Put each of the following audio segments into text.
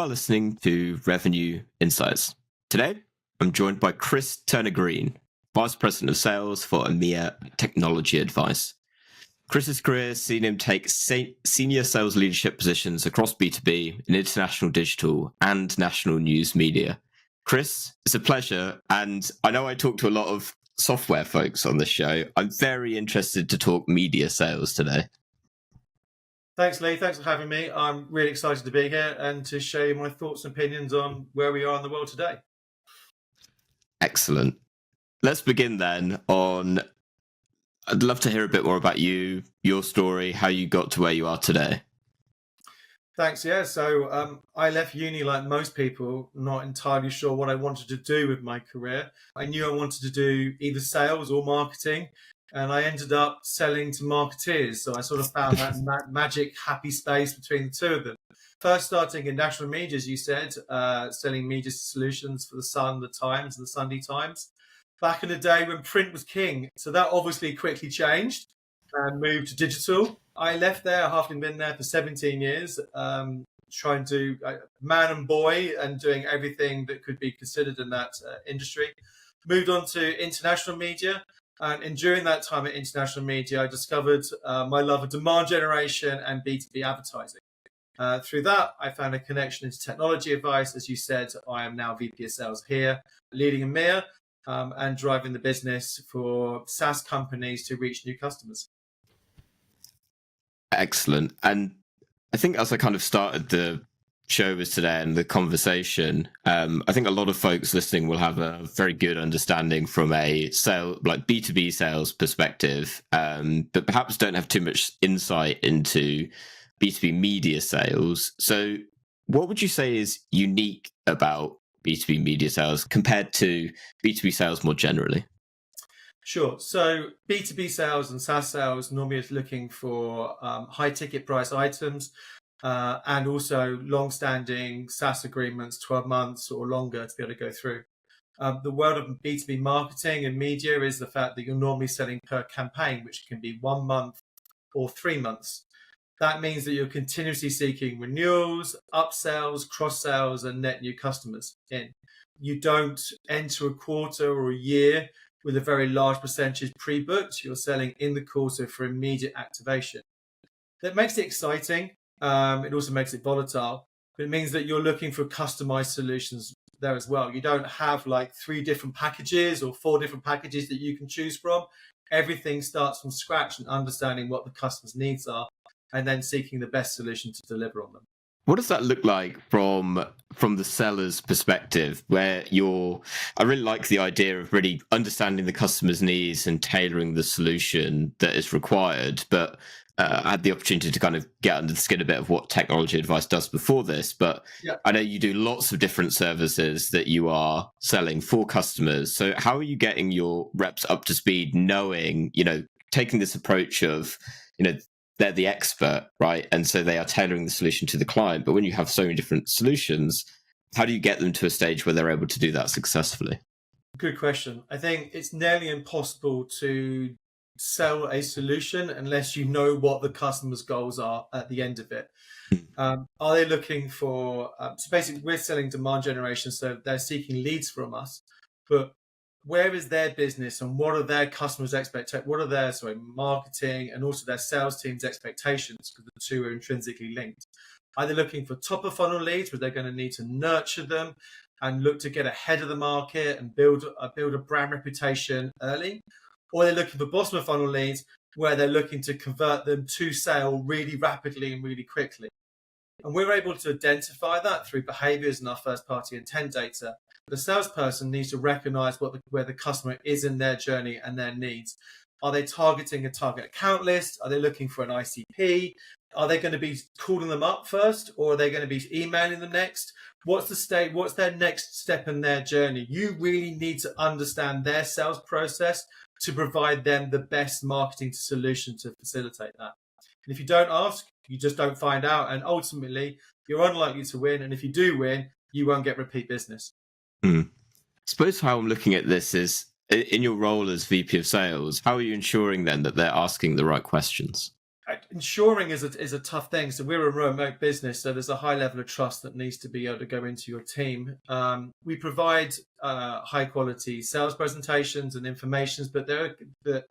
are listening to Revenue Insights. Today, I'm joined by Chris Turner-Green, Vice President of Sales for EMEA at TechnologyAdvice. Chris's career has seen him take senior sales leadership positions across B2B in international digital and national news media. Chris, it's a pleasure, and I know I talk to a lot of software folks on this show. I'm very interested to talk media sales today. Thanks, Lee. Thanks for having me. I'm really excited to be here and to share my thoughts and opinions on where we are in the world today. Excellent. Let's begin then on, I'd love to hear a bit more about you, your story, how you got to where you are today. Thanks. Yeah. So I left uni like most people, not entirely sure what I wanted to do with my career. I knew I wanted to do either sales or marketing, and I ended up selling to marketeers. So I sort of found that magic happy space between the two of them. First starting in national media, as you said, selling media solutions for the Sun, the Times, and the Sunday Times. Back in the day when print was king. So that obviously quickly changed and moved to digital. I left there, having been there for 17 years, trying to man and boy and doing everything that could be considered in that industry. Moved on to international media. And during that time at international media, I discovered my love of demand generation and B2B advertising. Through that, I found a connection into TechnologyAdvice. As you said, I am now VP of Sales here, leading EMEA and driving the business for SaaS companies to reach new customers. Excellent. And I think as I kind of started the show was today and the conversation, I think a lot of folks listening will have a very good understanding from a like B2B sales perspective, but perhaps don't have too much insight into B2B media sales. So what would you say is unique about B2B media sales compared to B2B sales more generally? Sure. So B2B sales and SaaS sales normally is looking for high ticket price items and also long-standing SaaS agreements, 12 months or longer to be able to go through. The world of B2B marketing and media is the fact that you're normally selling per campaign, which can be 1 month or 3 months. That means that you're continuously seeking renewals, upsells, cross-sales, and net new customers in. You don't enter a quarter or a year with a very large percentage pre-booked. You're selling in the quarter for immediate activation. That makes it exciting. It also makes it volatile, but it means that you're looking for customized solutions there as well. You don't have like 3 different packages or 4 different packages that you can choose from. Everything starts from scratch and understanding what the customer's needs are and then seeking the best solution to deliver on them. What does that look like from the seller's perspective, where I really like the idea of really understanding the customer's needs and tailoring the solution that is required, but I had the opportunity to kind of get under the skin a bit of what TechnologyAdvice does before this, but yeah. I know you do lots of different services that you are selling for customers. So how are you getting your reps up to speed, knowing, taking this approach of, they're the expert, right? And so they are tailoring the solution to the client. But when you have so many different solutions, how do you get them to a stage where they're able to do that successfully? Good question. I think it's nearly impossible to sell a solution unless you know what the customer's goals are at the end of it. Are they looking for, so basically we're selling demand generation, so they're seeking leads from us, but where is their business and what are their customers' expectations? What are their marketing and also their sales team's expectations? Because the two are intrinsically linked. Are they looking for top of funnel leads where they're going to need to nurture them and look to get ahead of the market and build a brand reputation early? Or are they looking for bottom of funnel leads where they're looking to convert them to sale really rapidly and really quickly? And we're able to identify that through behaviors in our first party intent data. The salesperson needs to recognize where the customer is in their journey and their needs. Are they targeting a target account list? Are they looking for an ICP? Are they going to be calling them up first, or are they going to be emailing them next? What's the state? What's their next step in their journey? You really need to understand their sales process to provide them the best marketing solution to facilitate that. And if you don't ask, you just don't find out. And ultimately, you're unlikely to win. And if you do win, you won't get repeat business. I suppose how I'm looking at this is, in your role as VP of Sales, how are you ensuring then that they're asking the right questions? Ensuring is a tough thing. So we're a remote business, so there's a high level of trust that needs to be able to go into your team. We provide high quality sales presentations and informations, but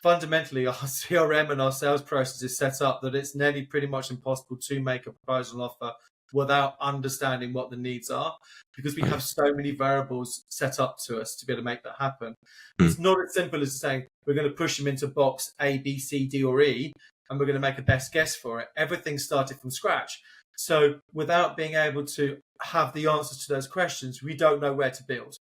fundamentally our CRM and our sales process is set up that it's nearly pretty much impossible to make a proposal offer without understanding what the needs are, because we have so many variables set up to us to be able to make that happen. It's not as simple as saying we're going to push them into box A, B, C, D, or E, and we're going to make a best guess for it. Everything started from scratch. So without being able to have the answers to those questions, we don't know where to build.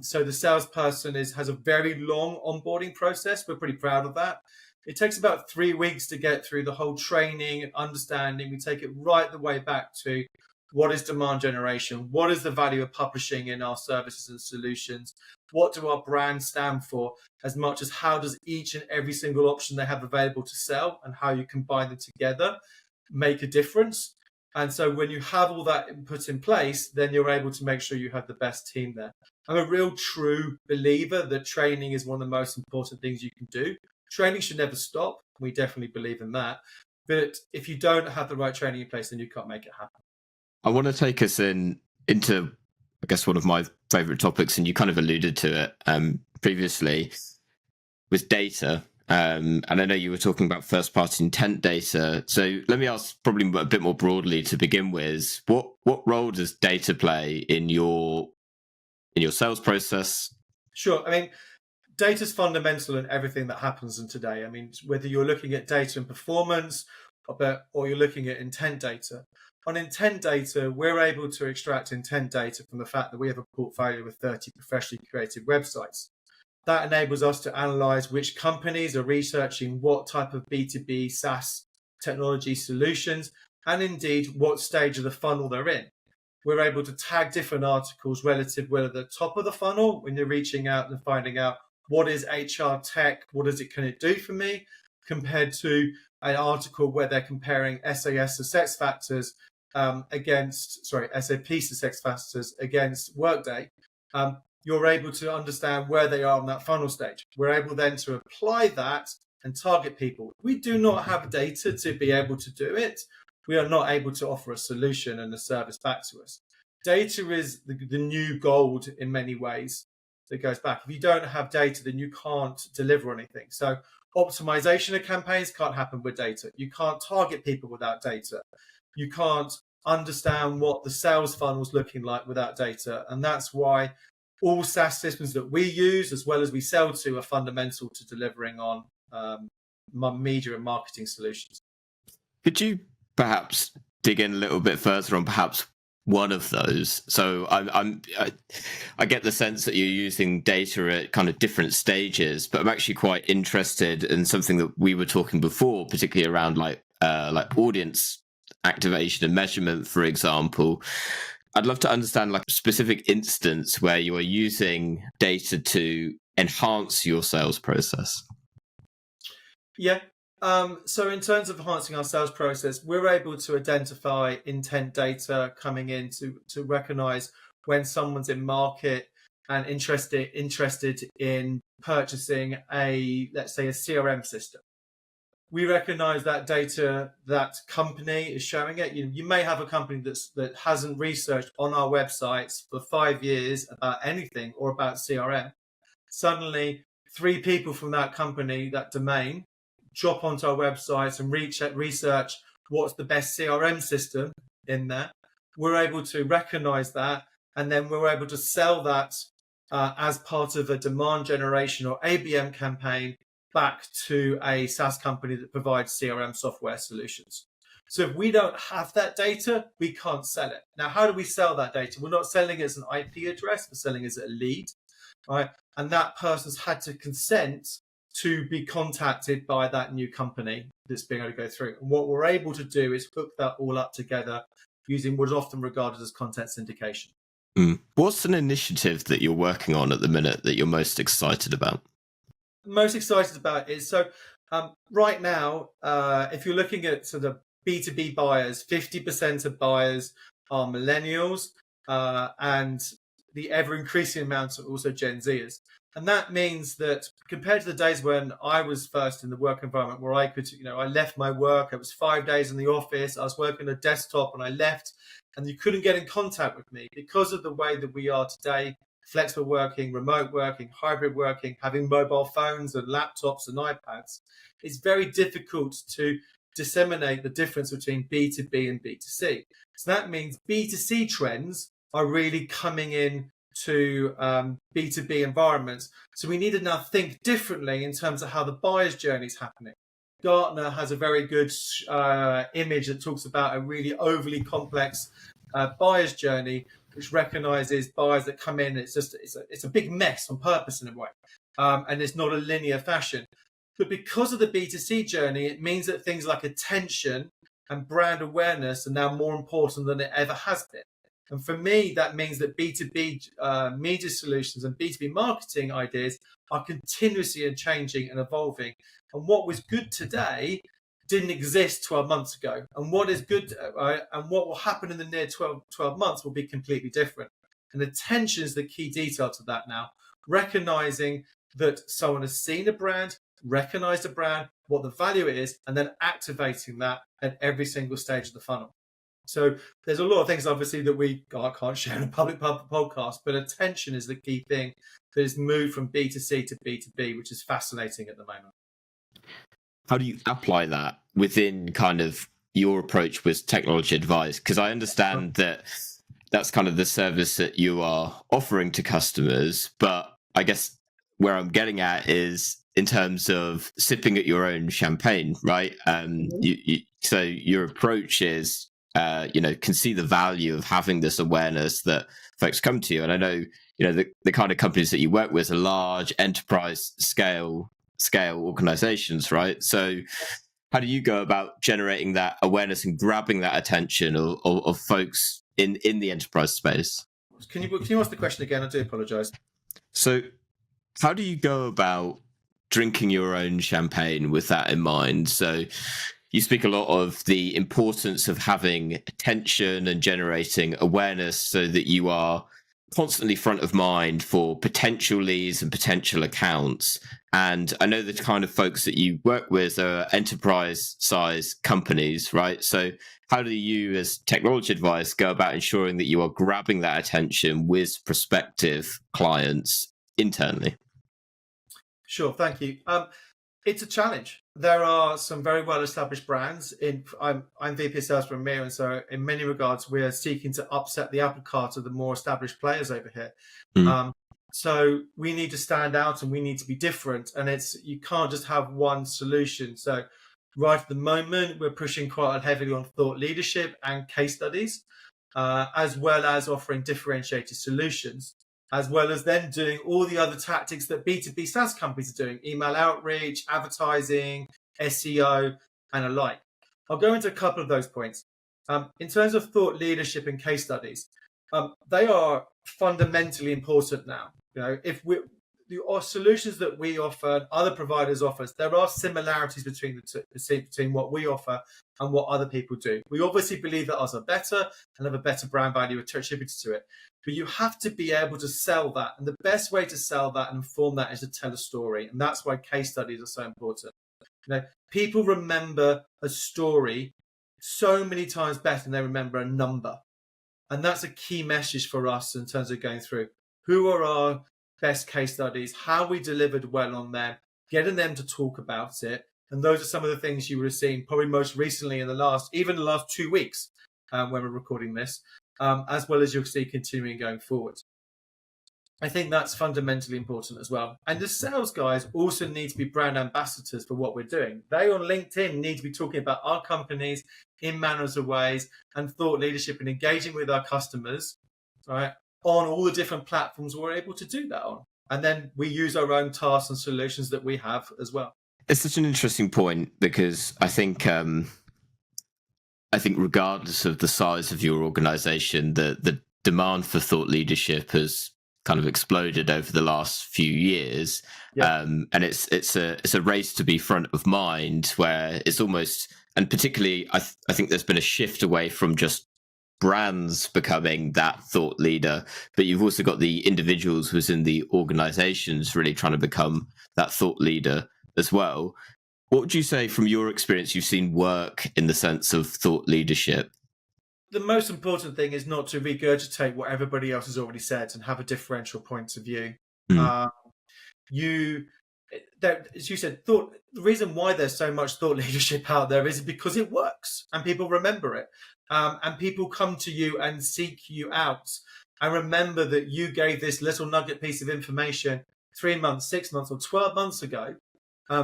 So the salesperson has a very long onboarding process. We're pretty proud of that. It takes about 3 weeks to get through the whole training and understanding. We take it right the way back to what is demand generation? What is the value of publishing in our services and solutions? What do our brands stand for? As much as how does each and every single option they have available to sell and how you combine them together make a difference? And so when you have all that input in place, then you're able to make sure you have the best team there. I'm a real true believer that training is one of the most important things you can do. Training should never stop. We definitely believe in that. But if you don't have the right training in place, then you can't make it happen. I want to take us into, I guess, one of my favorite topics, and you kind of alluded to it previously, was data. And I know you were talking about first-party intent data. So let me ask probably a bit more broadly to begin with. What role does data play in your sales process? Sure. I mean, data is fundamental in everything that happens in today. I mean, whether you're looking at data and performance or you're looking at intent data. On intent data, we're able to extract intent data from the fact that we have a portfolio of 30 professionally created websites. That enables us to analyze which companies are researching what type of B2B SaaS technology solutions, and indeed what stage of the funnel they're in. We're able to tag different articles relative whether the top of the funnel, when you're reaching out and finding out what is HR tech, can it do for me, compared to an article where they're comparing SAS success factors SAP success factors against Workday. You're able to understand where they are on that funnel stage. We're able then to apply that and target people. We do not have data to be able to do it. We are not able to offer a solution and a service back to us. Data is the new gold in many ways that goes back. If you don't have data, then you can't deliver anything. So optimization of campaigns can't happen with data. You can't target people without data. You can't understand what the sales funnel is looking like without data. And that's why all SaaS systems that we use, as well as we sell to, are fundamental to delivering on media and marketing solutions. Could you perhaps dig in a little bit further on perhaps one of those? So I get the sense that you're using data at kind of different stages, but I'm actually quite interested in something that we were talking before, particularly around like audience activation and measurement, for example. I'd love to understand like a specific instance where you are using data to enhance your sales process. Yeah. So in terms of enhancing our sales process, we're able to identify intent data coming in to recognize when someone's in market and interested in purchasing let's say a CRM system. We recognize that data, that company is showing it. You may have a company that hasn't researched on our websites for 5 years about anything or about CRM. Suddenly, 3 people from that company, that domain, drop onto our websites and research what's the best CRM system in there. We're able to recognize that, and then we're able to sell that as part of a demand generation or ABM campaign back to a SaaS company that provides CRM software solutions. So if we don't have that data, we can't sell it. Now, how do we sell that data? We're not selling it as an IP address, we're selling it as a lead, right? And that person's had to consent to be contacted by that new company that's being able to go through. And what we're able to do is hook that all up together using what's often regarded as content syndication. What's an initiative that you're working on at the minute that you're most excited about? Most excited about is right now, if you're looking at sort of B2B buyers, 50% of buyers are millennials, and the ever increasing amount of also Gen Zers. And that means that compared to the days when I was first in the work environment where I could, I left my work, it was 5 days in the office, I was working on a desktop and I left and you couldn't get in contact with me because of the way that we are today, flexible working, remote working, hybrid working, having mobile phones and laptops and iPads. It's very difficult to disseminate the difference between B2B and B2C. So that means B2C trends are really coming in to B2B environments. So we need to now think differently in terms of how the buyer's journey is happening. Gartner has a very good image that talks about a really overly complex buyer's journey, which recognizes buyers that come in. It's a big mess on purpose in a way, and it's not a linear fashion. But because of the B2C journey, it means that things like attention and brand awareness are now more important than it ever has been. And for me, that means that B2B media solutions and B2B marketing ideas are continuously changing and evolving. And what was good today didn't exist 12 months ago. And what is good and what will happen in the near 12 months will be completely different. And attention is the key detail to that now. Recognizing that someone has seen a brand, recognized a brand, what the value is, and then activating that at every single stage of the funnel. So there's a lot of things, obviously, that we can't share in a public podcast, but attention is the key thing that has moved from B2C to B2B, which is fascinating at the moment. How do you apply that within kind of your approach with TechnologyAdvice? Because I understand that that's kind of the service that you are offering to customers, but I guess where I'm getting at is in terms of sipping at your own champagne, right? So your approach is, can see the value of having this awareness that folks come to you. And I know, the kind of companies that you work with are large enterprise scale organizations, right? So how do you go about generating that awareness and grabbing that attention of folks in the enterprise space? Can you ask the question again? I do apologize. So how do you go about drinking your own champagne with that in mind? So you speak a lot of the importance of having attention and generating awareness so that you are constantly front of mind for potential leads and potential accounts. And I know the kind of folks that you work with are enterprise size companies, right? So how do you as TechnologyAdvice go about ensuring that you are grabbing that attention with prospective clients internally? Sure, thank you. It's a challenge. There are some very well-established brands. I'm VP of Sales for EMEA, and so in many regards, we are seeking to upset the apple cart of the more established players over here. So we need to stand out and we need to be different. And you can't just have one solution. So right at the moment, we're pushing quite heavily on thought leadership and case studies, as well as offering differentiated solutions, as well as then doing all the other tactics that B2B SaaS companies are doing: email outreach, advertising, SEO, and alike. I'll go into a couple of those points. In terms of thought leadership and case studies, they are fundamentally important now. If our solutions that we offer and other providers offer, there are similarities between what we offer and what other people do. We obviously believe that ours are better and have a better brand value attributed to it. But you have to be able to sell that. And the best way to sell that and inform that is to tell a story. And that's why case studies are so important. People remember a story so many times better than they remember a number. And that's a key message for us in terms of going through who are our best case studies, how we delivered well on them, getting them to talk about it. And those are some of the things you would have seen probably most recently in the last 2 weeks when we're recording this, as well as you'll see continuing going forward. I think that's fundamentally important as well. And the sales guys also need to be brand ambassadors for what we're doing. They on LinkedIn need to be talking about our companies in manners of ways and thought leadership and engaging with our customers, right, on all the different platforms we're able to do that on. And then we use our own tasks and solutions that we have as well. It's such an interesting point because I think regardless of the size of your organization, the demand for thought leadership has kind of exploded over the last few years. Yeah. And it's a race to be front of mind where it's almost, and particularly I think there's been a shift away from just brands becoming that thought leader, but you've also got the individuals within the organizations really trying to become that thought leader as well. What would you say from your experience you've seen work in the sense of thought leadership? The most important thing is not to regurgitate what everybody else has already said and have a differential point of view. Mm. Uh, you, as you said, the reason why there's so much thought leadership out there is because it works and people remember it. And people come to you and seek you out and remember that you gave this little nugget piece of information 3 months, 6 months, or 12 months ago,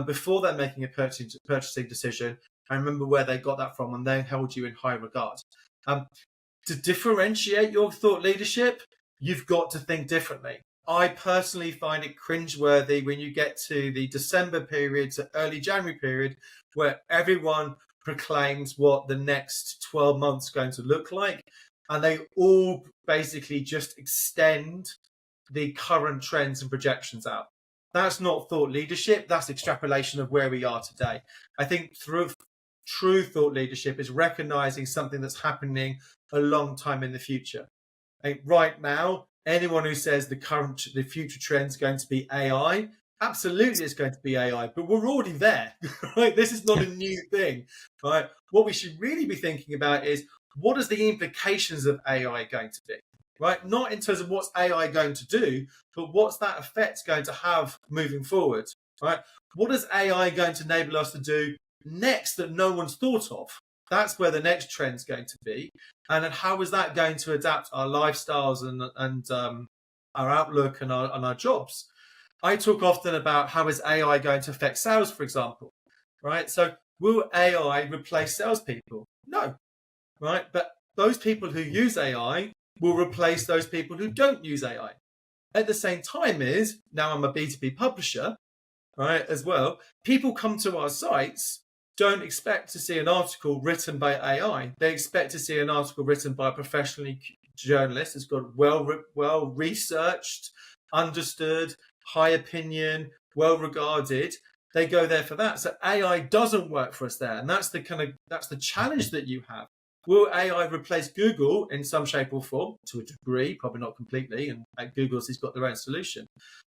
before they're making a purchasing decision. I remember where they got that from and they held you in high regard. To differentiate your thought leadership, you've got to think differently. I personally find it cringeworthy when you get to the December period to early January period where everyone proclaims what the next 12 months is going to look like. And they all basically just extend the current trends and projections out. That's not thought leadership. That's extrapolation of where we are today. I think true thought leadership is recognizing something that's happening a long time in the future. Right now, anyone who says the future trend is going to be AI, absolutely it's going to be AI, but we're already there, right? This is not a new thing, right? What we should really be thinking about is what is the implications of AI going to be, right? Not in terms of what's AI going to do, but what's that effect going to have moving forward, right? What is AI going to enable us to do next that no one's thought of? That's where the next trend's going to be. And then how is that going to adapt our lifestyles and our outlook and our jobs? I talk often about how is AI going to affect sales, for example, right? So will AI replace salespeople? No, right? But those people who use AI will replace those people who don't use AI. At the same time now I'm a B2B publisher, right, as well. People come to our sites, don't expect to see an article written by AI. They expect to see an article written by a professional journalist. It's got well researched, understood, high opinion, well regarded. They go there for that. So AI doesn't work for us there, and that's the challenge that you have. Will AI replace Google in some shape or form? To a degree, probably not completely, and Google's has got their own solution.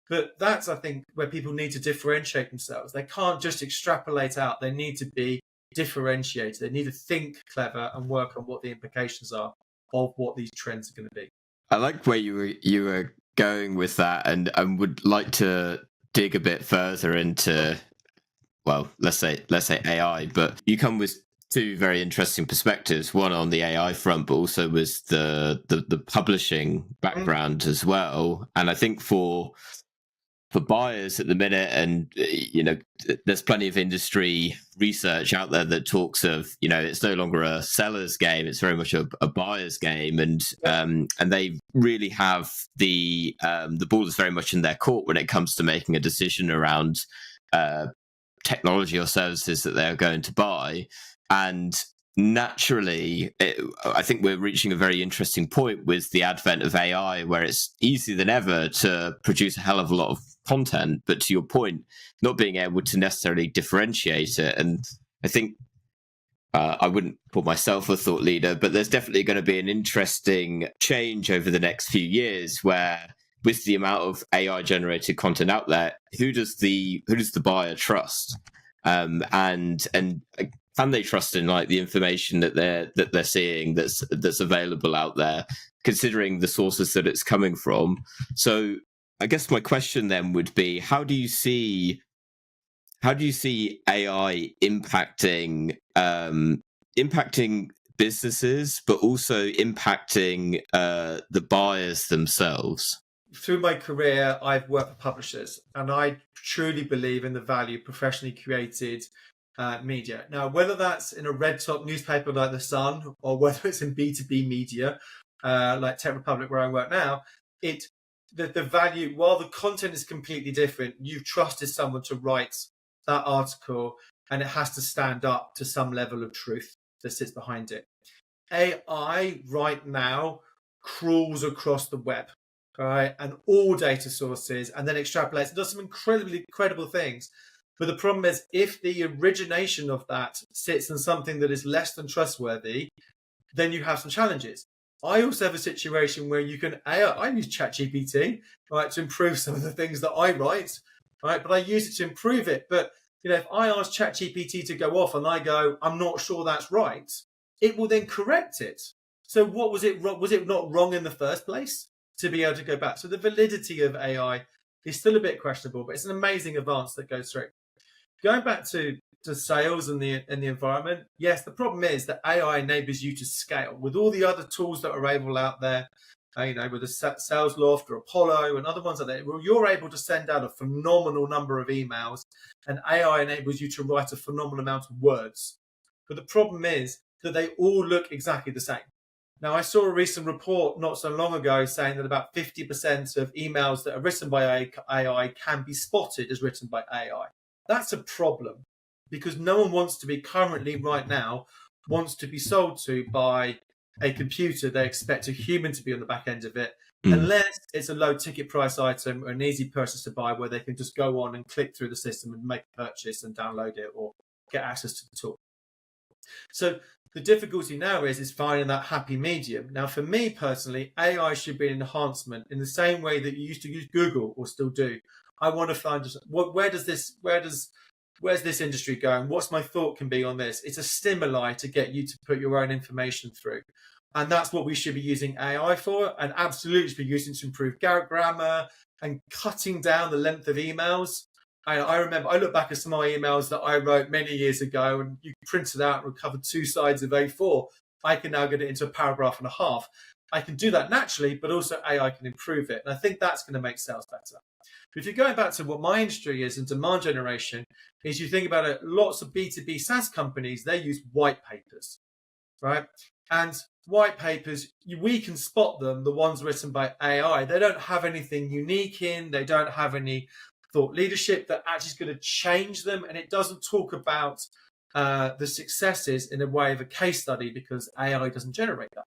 But that's, I think, where people need to differentiate themselves. They can't just extrapolate out. They need to be differentiated. They need to think clever and work on what the implications are of what these trends are going to be. I like where you were going with that, and would like to dig a bit further into, well, let's say AI. But you come with two very interesting perspectives. One on the AI front, but also with the publishing background as well. And I think for buyers at the minute, and there's plenty of industry research out there that talks of, it's no longer a seller's game, it's very much a buyer's game, and they really have the ball is very much in their court when it comes to making a decision around technology or services that they're going to buy. And naturally, I think we're reaching a very interesting point with the advent of AI, where it's easier than ever to produce a hell of a lot of content, but to your point, not being able to necessarily differentiate it. And I think I wouldn't call myself a thought leader, but there's definitely going to be an interesting change over the next few years where, with the amount of AI generated content out there, who does the buyer trust? And can they trust in the information that they're seeing that's available out there, considering the sources that it's coming from? So I guess my question then would be, how do you see AI impacting businesses, but also impacting the buyers themselves? Through my career, I've worked for publishers, and I truly believe in the value of professionally created media. Now, whether that's in a red top newspaper like The Sun, or whether it's in B2B media like Tech Republic, where I work now, the value, while the content is completely different, you've trusted someone to write that article, and it has to stand up to some level of truth that sits behind it. AI right now crawls across the web, right, and all data sources, and then extrapolates and does some incredibly credible things. But the problem is, if the origination of that sits in something that is less than trustworthy, then you have some challenges. I also have a situation where you can I use ChatGPT, right, to improve some of the things that I write, right, but I use it to improve it. But if I ask ChatGPT to go off and I go, I'm not sure that's right, it will then correct it. So what was it wrong? Was it not wrong in the first place to be able to go back? So the validity of AI is still a bit questionable, but it's an amazing advance that goes through. Going back to sales and the environment, yes, the problem is that AI enables you to scale with all the other tools that are available out there. With the Sales Loft or Apollo and other ones like that, you're able to send out a phenomenal number of emails, and AI enables you to write a phenomenal amount of words. But the problem is that they all look exactly the same. Now, I saw a recent report not so long ago saying that about 50% of emails that are written by AI can be spotted as written by AI. That's a problem, because no one wants to be currently right now wants to be sold to by a computer. They expect a human to be on the back end of it, unless it's a low ticket price item or an easy purchase to buy where they can just go on and click through the system and make a purchase and download it or get access to the tool. So the difficulty now is finding that happy medium. Now, for me personally, AI should be an enhancement in the same way that you used to use Google or still do. I want to find just where's this industry going? What's my thought can be on this? It's a stimuli to get you to put your own information through. And that's what we should be using AI for, and absolutely should be using to improve grammar and cutting down the length of emails. I remember, I look back at some of my emails that I wrote many years ago, and you print it out and recover 2 sides of A4. I can now get it into a paragraph and a half. I can do that naturally, but also AI can improve it. And I think that's going to make sales better. But if you're going back to what my industry is and demand generation, is you think about it, lots of B2B SaaS companies, they use white papers, right? And white papers, we can spot them, the ones written by AI. They don't have anything unique in, they don't have any thought leadership that actually is going to change them. And it doesn't talk about the successes in a way of a case study, because AI doesn't generate that.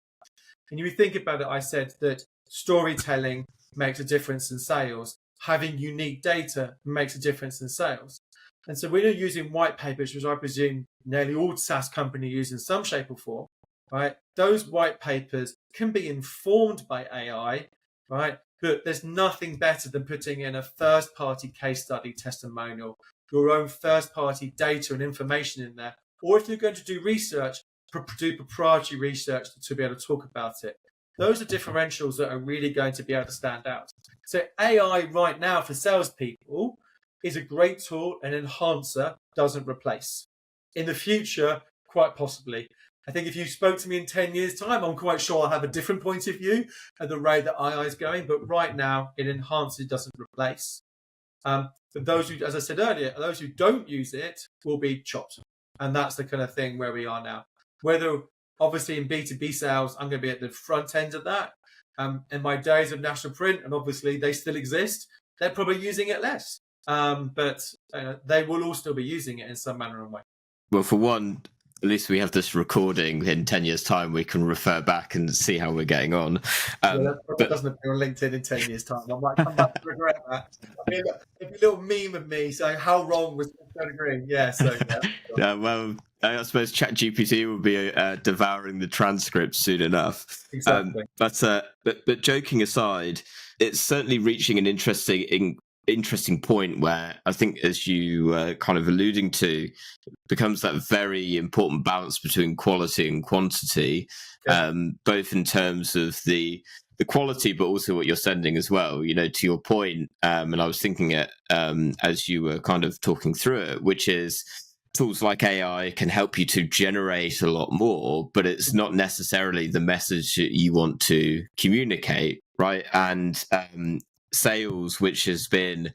And you think about it, I said that storytelling makes a difference in sales. Having unique data makes a difference in sales. And so when you're using white papers, which I presume nearly all SaaS companies use in some shape or form, right? Those white papers can be informed by AI, right? But there's nothing better than putting in a first-party case study testimonial, your own first-party data and information in there. Or if you're going to do research, do proprietary research to be able to talk about it. Those are differentials that are really going to be able to stand out. So AI right now for salespeople is a great tool, an enhancer, doesn't replace. In the future, quite possibly. I think if you spoke to me in 10 years' time, I'm quite sure I'll have a different point of view at the rate that AI is going. But right now, it enhances, doesn't replace. But those who, as I said earlier, those who don't use it will be chopped. And that's the kind of thing where we are now. Whether, obviously, in B2B sales, I'm going to be at the front end of that. In my days of national print, and obviously they still exist, they're probably using it less. But they will all still be using it in some manner and way. Well, for one, at least we have this recording. In 10 years' time, we can refer back and see how we're getting on. That doesn't appear on LinkedIn in 10 years' time. I might come back to regret that. I mean, it'd be a little meme of me saying, how wrong was that degree? Yeah, so yeah. Well, I suppose ChatGPT will be devouring the transcripts soon enough. Exactly. But joking aside, it's certainly reaching an interesting point where I think, as you kind of alluding to, becomes that very important balance between quality and quantity, both in terms of the quality, but also what you're sending as well. To your point, and I was thinking it as you were kind of talking through it, which is tools like AI can help you to generate a lot more, but it's not necessarily the message that you want to communicate, right? And sales, which has been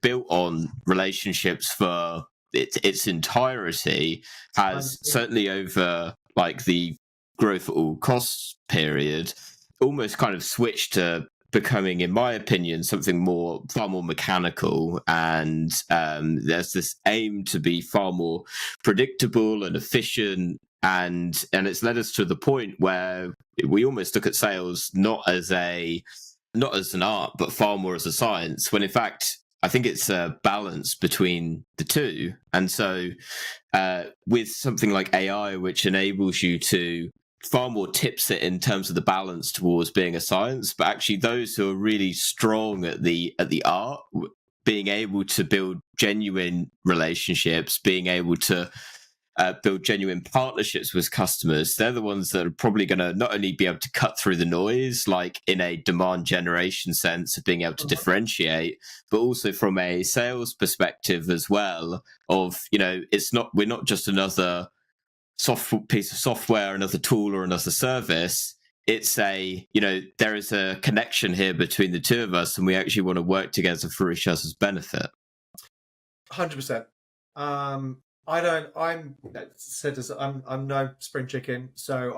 built on relationships for its entirety, has certainly over like the growth at all costs period almost kind of switched to becoming, in my opinion, something far more mechanical. And there's this aim to be far more predictable and efficient. And it's led us to the point where we almost look at sales not as an art, but far more as a science, when in fact, I think it's a balance between the two. And so with something like AI, which enables you to far more tips it in terms of the balance towards being a science, but actually those who are really strong at the art, being able to build genuine relationships, being able to build genuine partnerships with customers, they're the ones that are probably going to not only be able to cut through the noise, like in a demand generation sense of being able to differentiate, but also from a sales perspective as well of, we're not just another piece of software, another tool or another service. It's there is a connection here between the two of us and we actually want to work together for each other's benefit. 100%. I'm no spring chicken, so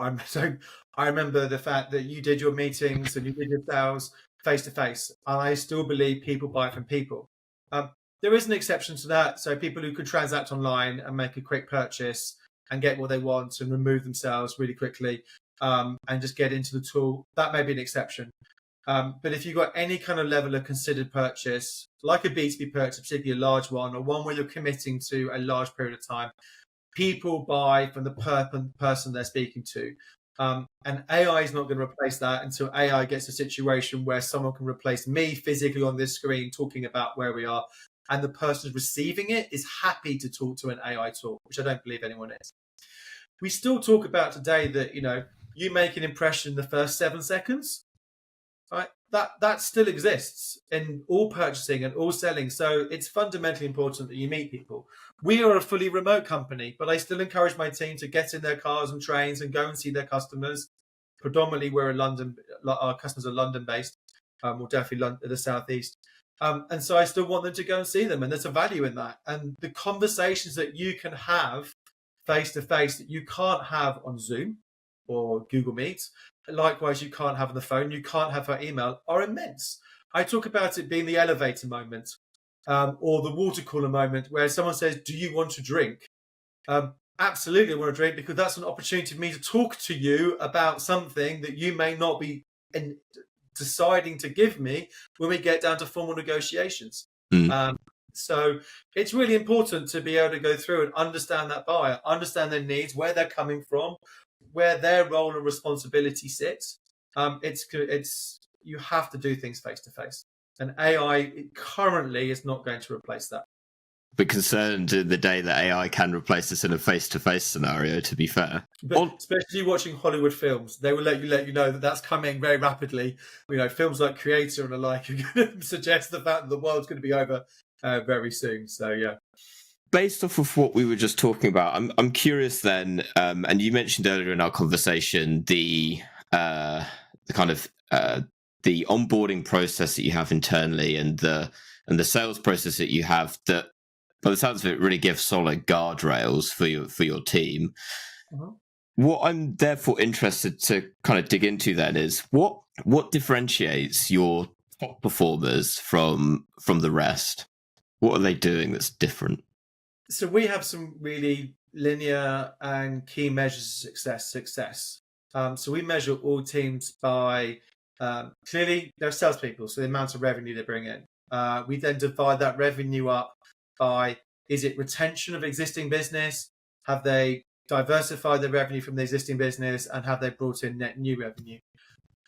I remember the fact that you did your meetings and you did your sales face to face, and I still believe people buy from people. There is an exception to that, so people who could transact online and make a quick purchase and get what they want and remove themselves really quickly, and just get into the tool, that may be an exception. But if you've got any kind of level of considered purchase, like a B2B purchase, particularly a large one, or one where you're committing to a large period of time, people buy from the person they're speaking to. And AI is not going to replace that until AI gets a situation where someone can replace me physically on this screen talking about where we are, and the person receiving it is happy to talk to an AI tool, which I don't believe anyone is. We still talk about today that, you make an impression in the first 7 seconds. Right? That still exists in all purchasing and all selling. So it's fundamentally important that you meet people. We are a fully remote company, but I still encourage my team to get in their cars and trains and go and see their customers. Predominantly, we're in London. Our customers are London based, or definitely the southeast. And so I still want them to go and see them, and there's a value in that. And the conversations that you can have face to face that you can't have on Zoom or Google Meet, likewise you can't have on the phone, you can't have by email, are immense. I talk about it being the elevator moment, or the water cooler moment, where someone says, do you want to drink? Absolutely I want to drink, because that's an opportunity for me to talk to you about something that you may not be deciding to give me when we get down to formal negotiations. So it's really important to be able to go through and understand that buyer, understand their needs, where they're coming from, where their role and responsibility sits. You have to do things face to face, and AI currently is not going to replace that. But concerned the day that AI can replace us in a face to face scenario, to be fair. But especially watching Hollywood films, they will let you know that that's coming very rapidly. Films like Creator and the like are going to suggest the fact that the world's going to be over very soon. So yeah. Based off of what we were just talking about, I'm curious then, and you mentioned earlier in our conversation the kind of the onboarding process that you have internally and the sales process that you have that, by the sounds of it, really give solid guardrails for your team. What I'm therefore interested to kind of dig into then is what differentiates your top performers from the rest? What are they doing that's different? So we have some really linear and key measures of success. So we measure all teams by clearly they're salespeople, so the amount of revenue they bring in. We then divide that revenue up by, is it retention of existing business? Have they diversified their revenue from the existing business, and have they brought in net new revenue?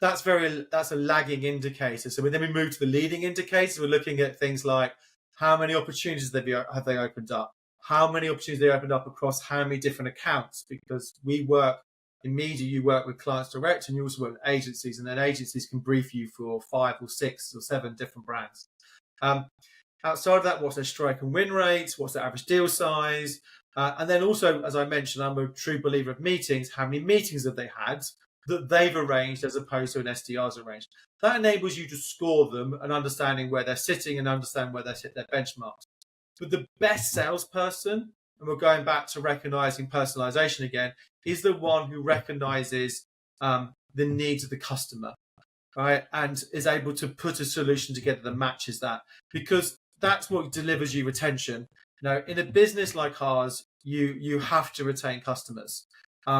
That's a lagging indicator. So then we move to the leading indicators. We're looking at things like how many opportunities have they opened up? How many opportunities they opened up across how many different accounts? Because we work in media, you work with clients direct, and you also work with agencies, and then agencies can brief you for 5 or 6 or 7 different brands. Outside of that, what's their strike and win rates? What's their average deal size? And then also, as I mentioned, I'm a true believer of meetings. How many meetings have they had that they've arranged as opposed to an SDR's arranged? That enables you to score them and understanding where they're sitting and understand where they hit their benchmarks. But the best salesperson, and we're going back to recognizing personalization again, is the one who recognizes the needs of the customer, right? And is able to put a solution together that matches that, because that's what delivers you retention. In a business like ours, you have to retain customers.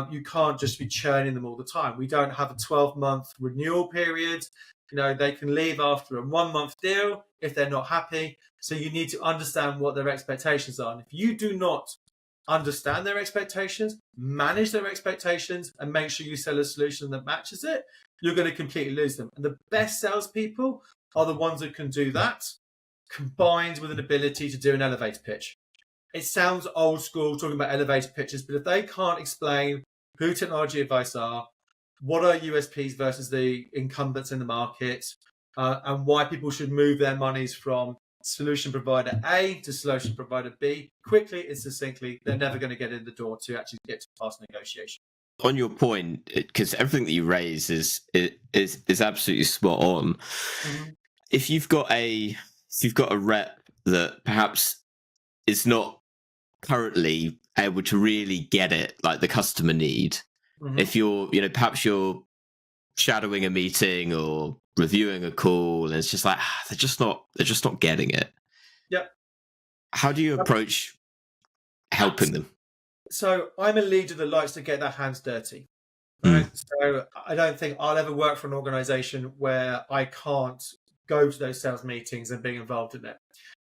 You can't just be churning them all the time. We don't have a 12-month renewal period. They can leave after a 1-month deal if they're not happy. So you need to understand what their expectations are. And if you do not understand their expectations, manage their expectations, and make sure you sell a solution that matches it, you're going to completely lose them. And the best salespeople are the ones that can do that, combined with an ability to do an elevator pitch. It sounds old school talking about elevator pitches, but if they can't explain who TechnologyAdvice are, what are USPs versus the incumbents in the market, and why people should move their monies from solution provider A to solution provider B quickly and succinctly, they're never going to get in the door to actually get to past negotiation. On your point, because everything that you raise is absolutely spot on. Mm-hmm. If you've got a rep that perhaps is not currently able to really get it, like the customer need, mm-hmm. if you're, perhaps you're shadowing a meeting or reviewing a call, and it's just like they're just not getting it. Yep. How do you approach helping them? So I'm a leader that likes to get their hands dirty. Right? So I don't think I'll ever work for an organization where I can't go to those sales meetings and be involved in it.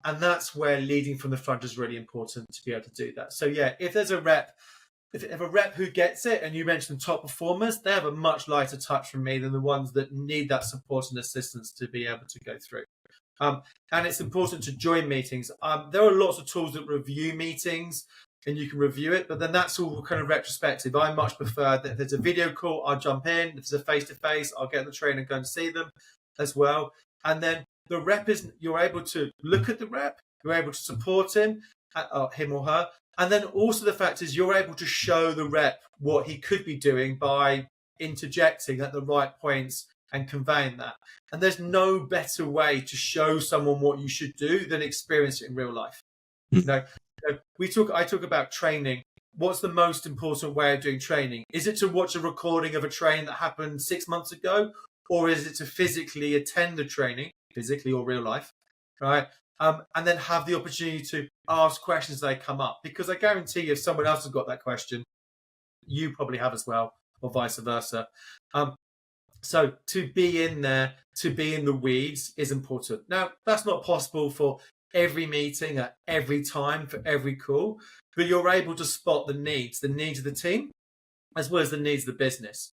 And that's where leading from the front is really important to be able to do that. So yeah, if there's a rep, if a rep who gets it, and you mentioned top performers, they have a much lighter touch from me than the ones that need that support and assistance to be able to go through. And it's important to join meetings. There are lots of tools that review meetings, and you can review it, but then that's all kind of retrospective. I much prefer that if there's a video call, I'll jump in. If there's a face-to-face, I'll get the trainer and go and see them as well. And then the rep you're able to look at the rep, you're able to support him or her. And then also the fact is you're able to show the rep what he could be doing by interjecting at the right points and conveying that. And there's no better way to show someone what you should do than experience it in real life. I talk about training. What's the most important way of doing training? Is it to watch a recording of a training that happened 6 months ago? Or is it to physically attend the training, physically or real life, right? And then have the opportunity to ask questions as they come up. Because I guarantee you, if someone else has got that question, you probably have as well, or vice versa. So to be in there, to be in the weeds is important. Now, that's not possible for every meeting at every time, for every call, but you're able to spot the needs of the team, as well as the needs of the business.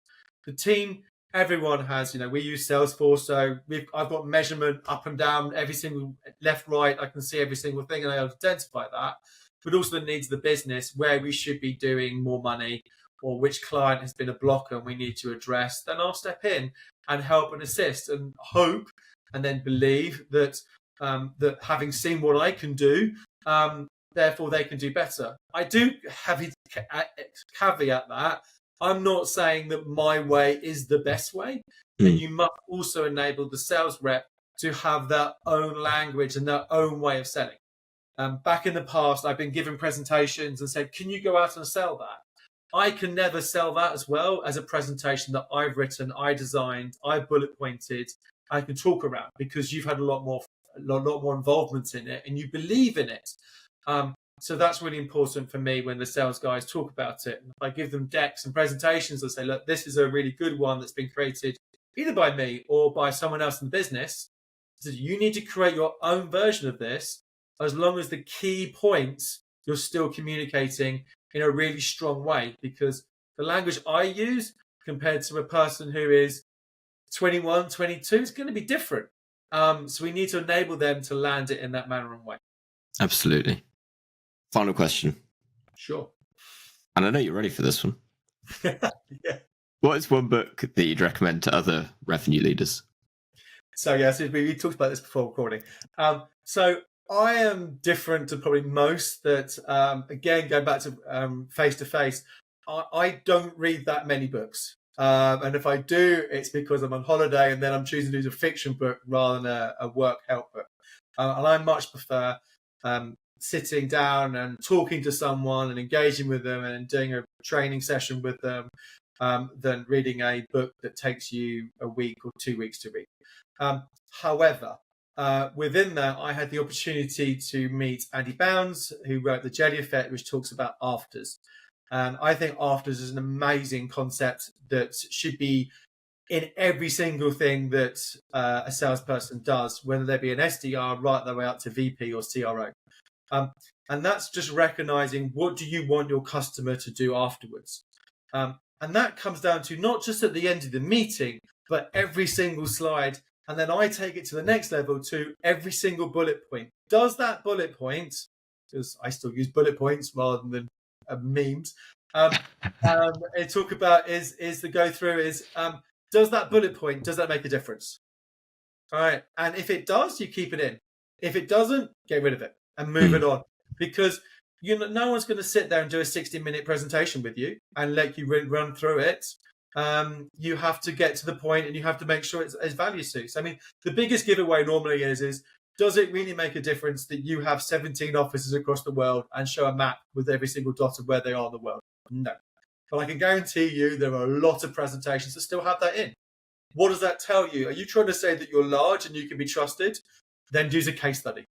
The team, everyone has, we use Salesforce, so I've got measurement up and down, every single left, right, I can see every single thing and I identify that, but also the needs of the business, where we should be doing more money or which client has been a blocker and we need to address. Then I'll step in and help and assist and hope and then believe that that having seen what I can do, therefore they can do better. I do have to caveat that I'm not saying that my way is the best way, and you must also enable the sales rep to have their own language and their own way of selling. Back in the past, I've been given presentations and said, can you go out and sell that? I can never sell that as well as a presentation that I've written, I designed, I bullet pointed, I can talk around, because you've had a lot more involvement in it and you believe in it. So that's really important for me when the sales guys talk about it. If I give them decks and presentations, I say, look, this is a really good one that's been created either by me or by someone else in the business. So you need to create your own version of this, as long as the key points you're still communicating in a really strong way, because the language I use compared to a person who is 21, 22 is going to be different. So we need to enable them to land it in that manner and way. Absolutely. Final question. Sure. And I know you're ready for this one. Yeah. What is one book that you'd recommend to other revenue leaders? So we talked about this before recording. So I am different to probably most that, again, going back to face-to-face, I don't read that many books. And if I do, it's because I'm on holiday and then I'm choosing to do a fiction book rather than a work help book. And I much prefer sitting down and talking to someone and engaging with them and doing a training session with them than reading a book that takes you a week or 2 weeks to read. However, within that, I had the opportunity to meet Andy Bounds, who wrote The Jelly Effect, which talks about afters. And I think afters is an amazing concept that should be in every single thing that a salesperson does, whether they be an SDR right the way up to VP or CRO. And that's just recognizing, what do you want your customer to do afterwards? And that comes down to not just at the end of the meeting, but every single slide. And then I take it to the next level to every single bullet point. Does that bullet point, because I still use bullet points rather than memes, and talk about is the go through is, does that bullet point, does that make a difference? All right. And if it does, you keep it in. If it doesn't, get rid of it and move it on. Because no one's going to sit there and do a 60-minute presentation with you and let you run through it. You have to get to the point, and you have to make sure it's value suits. I mean, the biggest giveaway normally is does it really make a difference that you have 17 offices across the world and show a map with every single dot of where they are in the world? No. But I can guarantee you there are a lot of presentations that still have that in. What does that tell you? Are you trying to say that you're large and you can be trusted? Then use a case study.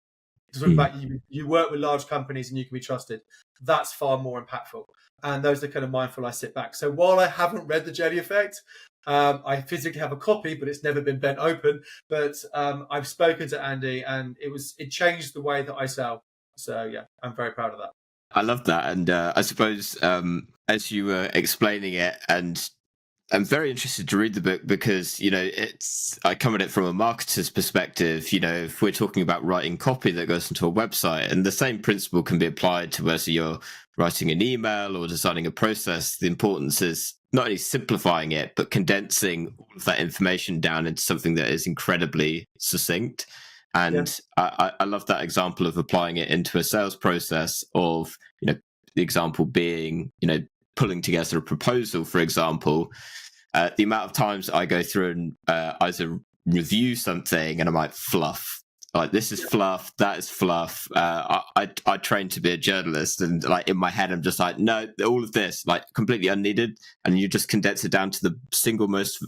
To talk about you work with large companies and you can be trusted. That's far more impactful. And those are kind of mindful I sit back. So while I haven't read the Jelly Effect, I physically have a copy, but it's never been bent open. But I've spoken to Andy, and it changed the way that I sell. So yeah, I'm very proud of that. I love that. And I suppose as you were explaining it, and I'm very interested to read the book because, I come at it from a marketer's perspective. If we're talking about writing copy that goes into a website, and the same principle can be applied to whether you're writing an email or designing a process, the importance is not only simplifying it, but condensing all of that information down into something that is incredibly succinct. And I love that example of applying it into a sales process of, the example being, pulling together a proposal, for example. The amount of times I go through and either review something and I might fluff, like, this is fluff, that is fluff. I trained to be a journalist, and like in my head I'm just like, no, all of this, like, completely unneeded, and you just condense it down to the single most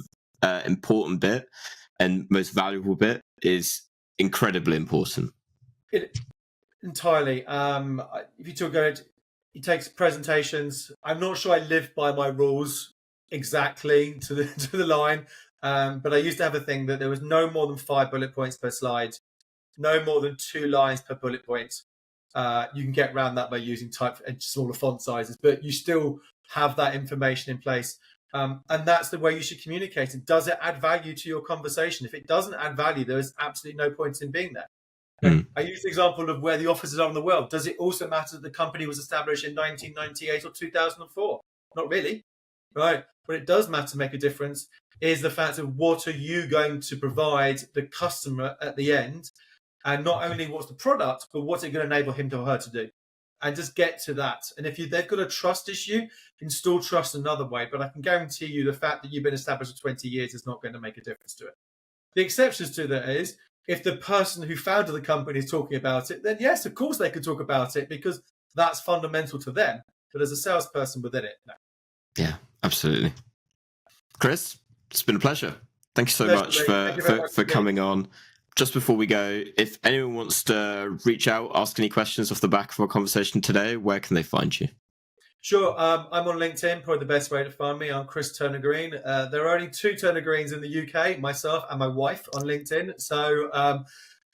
important bit and most valuable bit is incredibly important. Entirely. If you talk about it, he takes presentations. I'm not sure I live by my rules exactly to the line, but I used to have a thing that there was no more than 5 bullet points per slide, no more than 2 lines per bullet point. You can get around that by using type and smaller font sizes, but you still have that information in place. And that's the way you should communicate it. Does it add value to your conversation? If it doesn't add value, there is absolutely no point in being there. I use the example of where the offices are in the world. Does it also matter that the company was established in 1998 or 2004? Not really, right? What it does matter, make a difference, is the fact of what are you going to provide the customer at the end, and not only what's the product, but what's it going to enable him or her to do, and just get to that. And if they've got a trust issue, install trust another way. But I can guarantee you the fact that you've been established for 20 years is not going to make a difference to it. The exceptions to that is, if the person who founded the company is talking about it, then yes, of course they can talk about it because that's fundamental to them. But as a salesperson within it, no. Yeah, absolutely. Chris, it's been a pleasure. Thank you so much for coming on. Just before we go, if anyone wants to reach out, ask any questions off the back of our conversation today, where can they find you? Sure. I'm on LinkedIn, probably the best way to find me. I'm Chris Turner Green. There are only 2 Turner Greens in the UK, myself and my wife on LinkedIn. So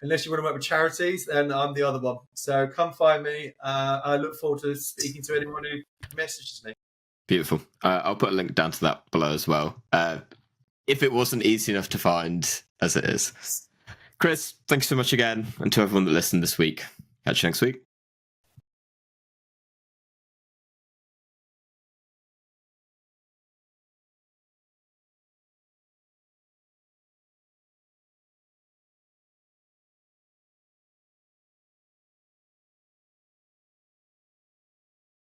unless you want to work with charities, then I'm the other one. So come find me. I look forward to speaking to anyone who messages me. Beautiful. I'll put a link down to that below as well. If it wasn't easy enough to find as it is. Chris, thanks so much again. And to everyone that listened this week, catch you next week.